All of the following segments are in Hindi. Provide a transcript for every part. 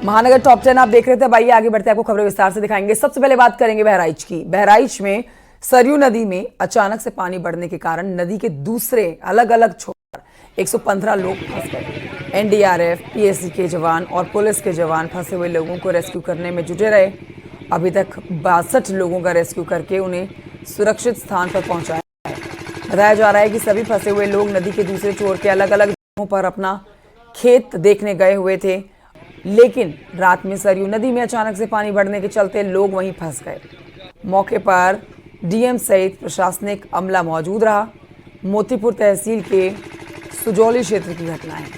महानगर टॉप 10 आप देख रहे थे। आइए आगे बढ़ते हैं, आपको खबरें विस्तार से दिखाएंगे। सबसे पहले बात करेंगे बहराइच की। बहराइच में सरयू नदी में अचानक से पानी बढ़ने के कारण नदी के दूसरे अलग अलग छोर पर 115 लोग फंस गए। एनडीआरएफ, पीएसी के जवान और पुलिस के जवान फंसे हुए लोगों को रेस्क्यू करने में जुटे रहे। अभी तक 62 लोगों का रेस्क्यू करके उन्हें सुरक्षित स्थान पर पहुंचाया है। बताया जा रहा है कि सभी फंसे हुए लोग नदी के दूसरे छोर के अलग अलग जगहों पर अपना खेत देखने गए हुए थे, लेकिन रात में सरयू नदी में अचानक से पानी बढ़ने के चलते लोग वहीं फंस गए। मौके पर डीएम सहित प्रशासनिक अमला मौजूद रहा। मोतीपुर तहसील के सुजौली क्षेत्र की घटना है।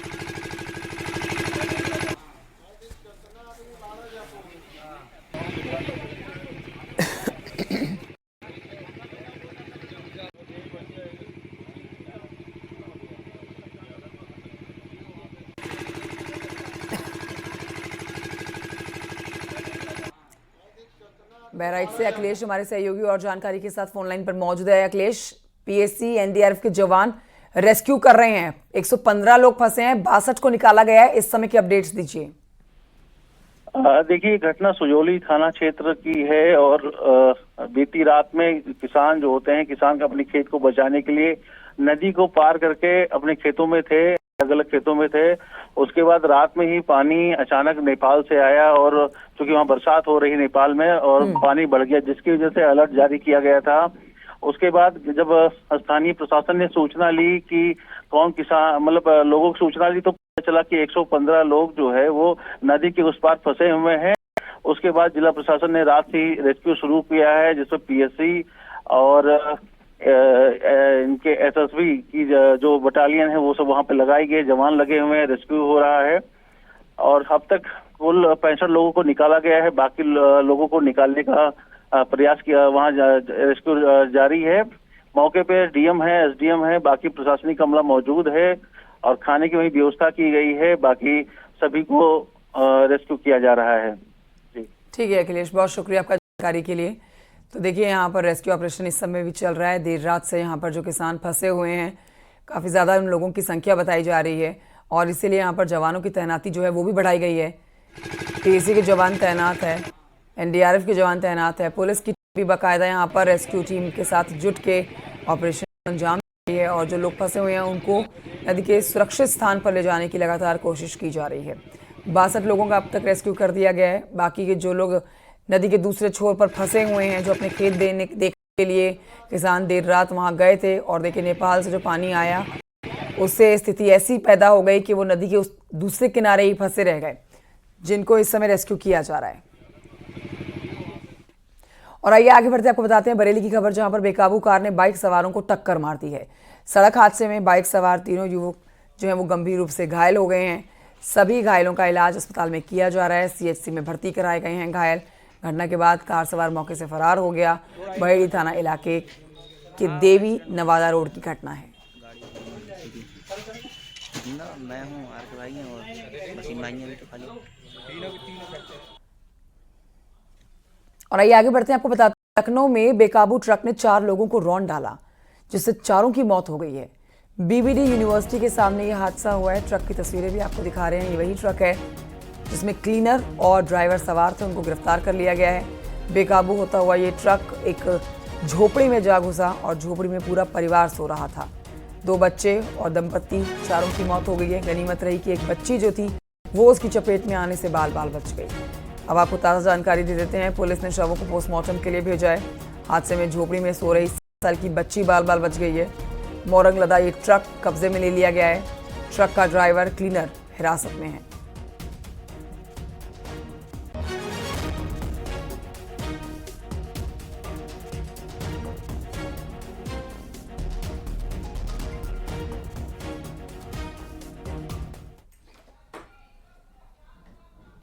बहराइच से अखिलेश हमारे सहयोगी और जानकारी के साथ फोन लाइन पर मौजूद है। अखिलेश, पीएसी एनडीआरएफ के जवान रेस्क्यू कर रहे हैं। 115 लोग फंसे हैं, 62 को निकाला गया है। इस समय की अपडेट्स दीजिए। देखिए, घटना सुजौली थाना क्षेत्र की है और बीती रात में किसान जो होते हैं, किसान का अपने खेत को बचाने के लिए नदी को पार करके अपने खेतों में थे, अलग अलग खेतों में थे। उसके बाद रात में ही पानी अचानक नेपाल से आया और चूंकि वहाँ बरसात हो रही नेपाल में और पानी बढ़ गया, जिसकी वजह से अलर्ट जारी किया गया था। उसके बाद जब स्थानीय प्रशासन ने सूचना ली कि कौन किसान लोगों को सूचना दी, तो पता चला कि 115 लोग जो है वो नदी के उस पार फंसे हुए हैं। उसके बाद जिला प्रशासन ने रात से ही रेस्क्यू शुरू किया है, जिसमें पीएससी और इनके एसएसबी की जो बटालियन है वो सब वहां पे लगाई गई, जवान लगे हुए हैं, रेस्क्यू हो रहा है। और अब तक कुल 65 लोगों को निकाला गया है। बाकी लोगों को निकालने का प्रयास किया, वहां रेस्क्यू जारी है। मौके पे डीएम है, एसडीएम है, बाकी प्रशासनिक अमला मौजूद है और खाने की वही व्यवस्था की गई है। बाकी सभी को रेस्क्यू किया जा रहा है। जी ठीक है अखिलेश, बहुत शुक्रिया आपका जानकारी के लिए। तो देखिए, यहाँ पर रेस्क्यू ऑपरेशन इस समय भी चल रहा है। देर रात से यहाँ पर जो किसान फंसे हुए हैं, काफ़ी ज़्यादा उन लोगों की संख्या बताई जा रही है और इसीलिए यहाँ पर जवानों की तैनाती जो है वो भी बढ़ाई गई है। पीएसी के जवान तैनात है, एनडीआरएफ के जवान तैनात है, पुलिस की भी बाकायदा यहाँ पर रेस्क्यू टीम के साथ जुट के ऑपरेशन अंजाम दी है और जो लोग फंसे हुए हैं उनको नदी के सुरक्षित स्थान पर ले जाने की लगातार कोशिश की जा रही है। 62 लोगों का अब तक रेस्क्यू कर दिया गया है। बाकी के जो लोग नदी के दूसरे छोर पर फंसे हुए हैं, जो अपने खेत देखने के लिए किसान देर रात वहाँ गए थे और देखिए नेपाल से जो पानी आया उससे स्थिति ऐसी पैदा हो गई कि वो नदी के उस दूसरे किनारे ही फंसे रह गए, जिनको इस समय रेस्क्यू किया जा रहा है। और आइए आगे बढ़ते आपको बताते हैं बरेली की खबर, जहां पर बेकाबू कार ने बाइक सवारों को टक्कर मार दी है। सड़क हादसे में बाइक सवार तीनों युवक जो हैं वो गंभीर रूप से घायल हो गए हैं। सभी घायलों का इलाज अस्पताल में किया जा रहा है। सीएचसी में भर्ती कराए गए हैं घायल। घटना के बाद कार सवार मौके से फरार हो गया। बरेली थाना इलाके के देवी नवादा रोड की घटना है। और आइए आगे बढ़ते हैं, आपको बताते हैं लखनऊ में बेकाबू ट्रक ने 4 लोगों को रौंद डाला, जिससे चारों की मौत हो गई है। बीबीडी यूनिवर्सिटी के सामने यह हादसा हुआ है। ट्रक की तस्वीरें भी आपको दिखा रहे हैं। ये वही ट्रक है जिसमें क्लीनर और ड्राइवर सवार थे, उनको गिरफ्तार कर लिया गया है। बेकाबू होता हुआ ये ट्रक एक झोपड़ी में जा घुसा और झोपड़ी में पूरा परिवार सो रहा था। 2 बच्चे और दंपत्ति, चारों की मौत हो गई है। गनीमत रही कि एक बच्ची जो थी वो उसकी चपेट में आने से बाल बाल बच गई। अब आपको ताज़ा जानकारी दे देते हैं। पुलिस ने शवों को पोस्टमार्टम के लिए भेजा है। हादसे में झोपड़ी में सो रही 7 साल की बच्ची बाल बाल बच गई है। मोरंग लदा ये ट्रक कब्जे में ले लिया गया है। ट्रक का ड्राइवर, क्लीनर हिरासत में है।